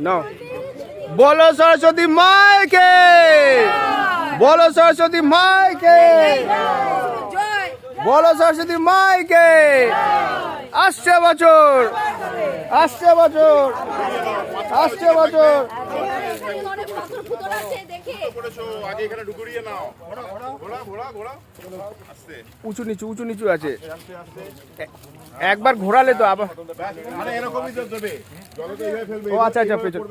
নাও বলো সরস্বতী মাইকে, বলো সরস্বতী মাইকে, বলো সরস্বতী মাইকে। আসছে বছর, আসছে বছর, আসছে বছর। উঁচু নিচু উঁচু নিচু আছে, একবার ঘোরালে তো আবার। ও আচ্ছা আচ্ছা, পেছন।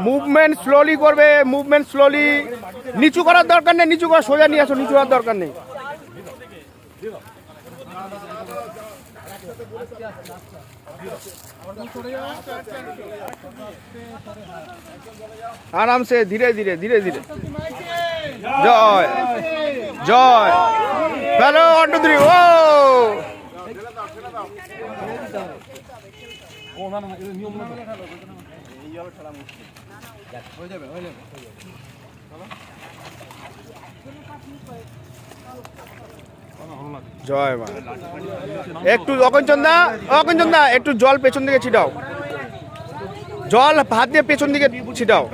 মুভমেন্ট স্লোলি করবে, মুভমেন্ট স্লোলি। নিচু করার দরকার নেই, নিচু করা, সোজা নিয়ে আসো, নিচু করার দরকার নেই। आराम से, धीरे धीरे धीरे धीरे। जय जय, हेलो 1 2 3 ओ। জয় মা। একটু অকঞ্চন্দা, অকঞ্চন্দা একটু জল পেছন দিকে ছিটাও, জল হাত দিয়ে পেছন দিকে ছিটাও।